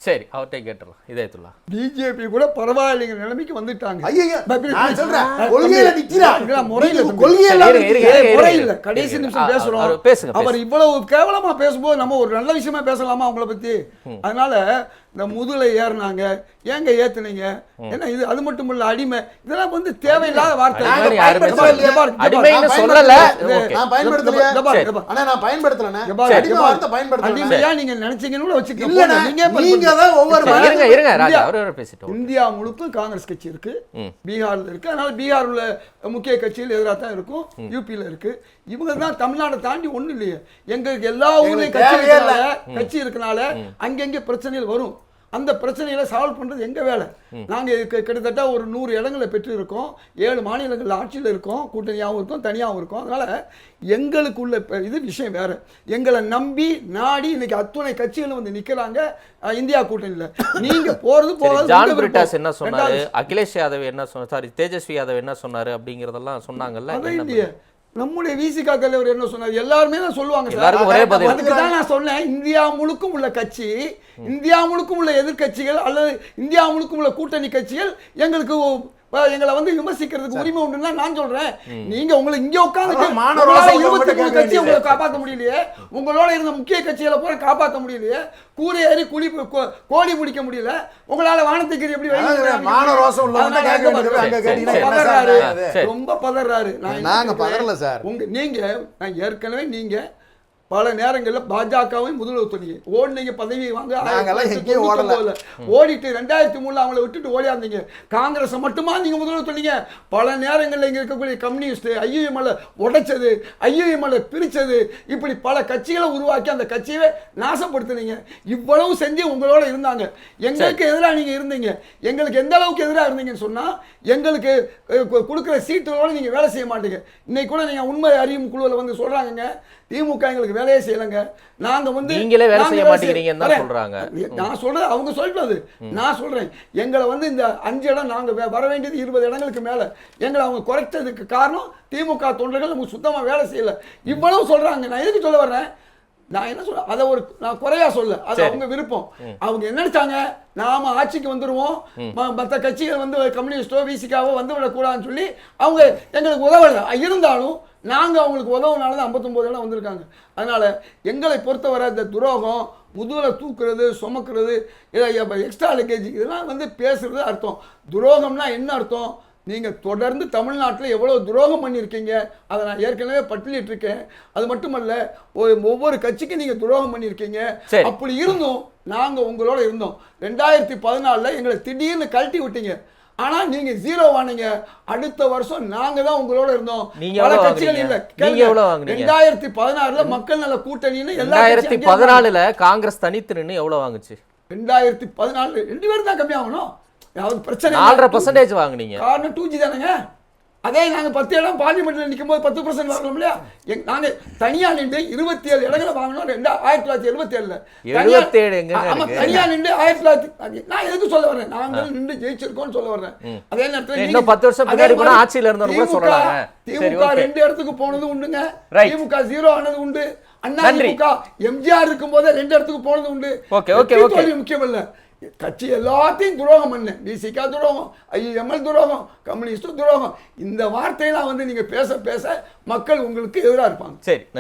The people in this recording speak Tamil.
சரி, அவர்கிட்ட கேட்டுறலாம். இதயத்துல்லா, பிஜேபி கூட பரவாயில்லைங்க நிலைமைக்கு வந்துட்டாங்க. கடைசி நிமிஷம் பேசுறோம். அவர் இவ்வளவு கேவலமா பேசும்போது நம்ம ஒரு நல்ல விஷயமா பேசலாமா அவங்கள பத்தி? அதனால இந்த முதுலை ஏறினாங்க, ஏங்க ஏத்துனீங்க? ஏன்னா இது அது மட்டும் இல்ல, அடிமை, இதெல்லாம் வந்து தேவையில்லாத வார்த்தை. அடிமையா நீங்க நினைச்சீங்கன்னு வச்சுக்கோங்க. இந்தியா முழுக்க காங்கிரஸ் கட்சி இருக்கு, பீகார்ல இருக்கு. அதனால பீகார் உள்ள முக்கிய கட்சியில் எதிராக தான் இருக்கும், யூபியில இருக்கு. இவங்க தான் தமிழ்நாட்டை தாண்டி ஒண்ணு இல்லையே. எங்களுக்கு எல்லா ஊர்லயும் கட்சி இருக்கனால அங்கங்க பிரச்சனைகள் வரும். அந்த பிரச்சனைகளை சால்வ் பண்றது எங்க வேலை. நாங்க கிட்டத்தட்ட ஒரு 100 இடங்களை பெற்று இருக்கோம், 7 மாநிலங்கள் ஆட்சியில் இருக்கோம், கூட்டணியாகவும் இருக்கும், தனியாகவும் இருக்கும். அதனால எங்களுக்குள்ள இது விஷயம் வேற. எங்களை நம்பி நாடி இன்னைக்கு அத்துணை கட்சிகளும் வந்து நிக்கிறாங்க இந்தியா கூட்டணியில. நீங்க போறது போகாது. ஜான் பிரிட்டாஸ் என்ன சொன்னாரு, அகிலேஷ் யாதவ் என்ன சொன்னாரு, சாரி தேஜஸ்வி யாதவ் என்ன சொன்னாரு அப்படிங்கறதெல்லாம் சொன்னாங்கல்ல. நம்முடைய விசிகா தலைவர் என்ன சொன்னார்? எல்லாருமே தான் சொல்லுவாங்க. அதுக்கு தான் நான் சொன்னேன், இந்தியா முழுக்கும் உள்ள கட்சி, இந்தியா முழுக்கும் உள்ள எதிர்கட்சிகள் அல்லது இந்தியா முழுக்கும் உள்ள கூட்டணி கட்சிகள் எங்களை வந்து விமர்சிக்கிறதுக்கு உரிமை உண்டுன்னா நான் சொல்றேன். நீங்க உங்களை இங்க உட்கார்ந்து 23 கட்சியை உங்களை காப்பாற்ற முடியலையே, உங்களோட இருந்த முக்கிய கட்சிகளை போல காப்பாற்ற முடியலையே, கூரை ஏறி கோழி பிடிக்க முடியல, உங்களால வானத்துக்கு எப்படி ரொம்ப பதறாரு. நீங்க ஏற்கனவே நீங்க பல நேரங்களில் பாஜகவையும் முதல்வர் சொன்னீங்க, ஓடினீங்க, பதவி வாங்க ஓடிட்டு 2003 அவங்கள விட்டுட்டு ஓடியாந்தீங்க. காங்கிரஸ் மட்டுமா நீங்க முதல்வர் சொன்னீங்க. பல நேரங்களில் இங்க இருக்கக்கூடிய கம்யூனிஸ்ட் ஐயுஎம்எல்ல உடைச்சது, ஐயுஎம்எல்ல பிரிச்சது, இப்படி பல கட்சிகளை உருவாக்கி அந்த கட்சியை நாசப்படுத்தினீங்க. இவ்வளவு செஞ்சு உங்களோட இருந்தாங்க. எங்களுக்கு எதிராக நீங்க இருந்தீங்க. எங்களுக்கு எந்த அளவுக்கு எதிராக இருந்தீங்கன்னு சொன்னா, எங்களுக்கு கொடுக்குற சீட்டுகளோட நீங்க வேலை செய்ய மாட்டீங்க. இன்னைக்கு கூட நீங்க உண்மை அறியும் குழுவில் வந்து சொல்றாங்க, திமுக எங்களுக்கு வேலையே செய்யலங்க, நாங்க வந்து நீங்களே வேலை செய்ய மாட்டேங்கிறீங்கன்னு தான் சொல்றாங்க. நான் சொல்றது அவங்க சொல்றது, நான் சொல்றேன் எங்களை வந்து இந்த 5 இடம் நாங்க வர வேண்டியது 20 இடங்களுக்கு மேல எங்களை அவங்க குறைச்சதுக்கு காரணம் திமுக தொண்டர்கள் நமக்கு சுத்தமா வேலை செய்யல. இவ்வளவு சொல்றாங்க. நான் எதுக்கு சொல்ல வர்றேன், நான் என்ன சொல்றேன், அதை ஒரு நான் குறையா சொல்ல, அது அவங்க விருப்பம். அவங்க என்ன நினைச்சாங்க, நாம ஆட்சிக்கு வந்துருவோம், மற்ற கட்சிகள் வந்து கம்யூனிஸ்டோ விசிகாவோ வந்து விடக்கூடாதுன்னு சொல்லி அவங்க எங்களுக்கு உதவல. இருந்தாலும் நாங்க அவங்களுக்கு உதவுனால தான் 59 இடம் வந்திருக்காங்க. அதனால எங்களை பொறுத்தவரை இந்த துரோகம், முதுகலை தூக்குறது, சுமக்கிறது, எக்ஸ்ட்ரா லக்கேஜ், இதெல்லாம் வந்து பேசுறது அர்த்தம். துரோகம்னா என்ன அர்த்தம்? நீங்க தொடர்ந்து தமிழ்நாட்டில் எவ்வளவு துரோகம் பண்ணியிருக்கீங்க அதை நான் ஏற்கனவே பட்டியலிட்டு இருக்கேன். அது மட்டுமல்ல, ஒவ்வொரு கட்சிக்கும் நீங்க துரோகம் பண்ணியிருக்கீங்க. அப்படி இருந்தும் நாங்க உங்களோட இருந்தோம். 2014 எங்களை திடீர்னு கழட்டி விட்டீங்க. ஆனா நீங்க 0 ஆனீங்க. அடுத்த வருஷம் நாங்க தான் உங்களோட இருந்தோம். பல கட்சிகள் இல்ல. 2016 மக்கள் நல கூட்டணின்னு 2014 காங்கிரஸ் தனித்து நின்னு எவ்வளவு வாங்குச்சு? 2014 2 பேரும் தான் கம்மியாகணும். பிரச்சனை 4% வாங்குனீங்க. காரணம் 2G தானேங்க. அதே நாங்க 10 இடம் பார்லிமெண்ட்ல நிற்கும் போது 10% வாங்கணும் இல்லையா? நாங்க தனியா நின்று 27 இடங்களை வாங்கணும் 1977. தனியா நின்று 1900 நான் எதுக்கு சொல்ல வரேன், நாங்க நின்று ஜெயிச்சிருக்கோம்னு சொல்ல வரேன். அதே நேரத்தில் இன்னும் 10 வருஷம் பின்னாடி போனா ஆட்சியில இருந்தவங்க கூட சொல்லலாங்க. திமுக 2 இடத்துக்கு போனது உண்டுங்க, திமுக 0 ஆனது உண்டு. அண்ணா திமுக எம்ஜிஆர் இருக்கும் போதே 2 இடத்துக்கு போனது உண்டு. முக்கியம் இல்ல, கட்சி எல்லாத்தையும் துரோகம் பண்ண, பிசிகா துரோகம், ஐஎம்எல் துரோகம், கம்யூனிஸ்ட் துரோகம், இந்த வார்த்தையெல்லாம் வந்து நீங்க பேச பேச மக்கள் உங்களுக்கு எதிராக இருப்பாங்க. சரி.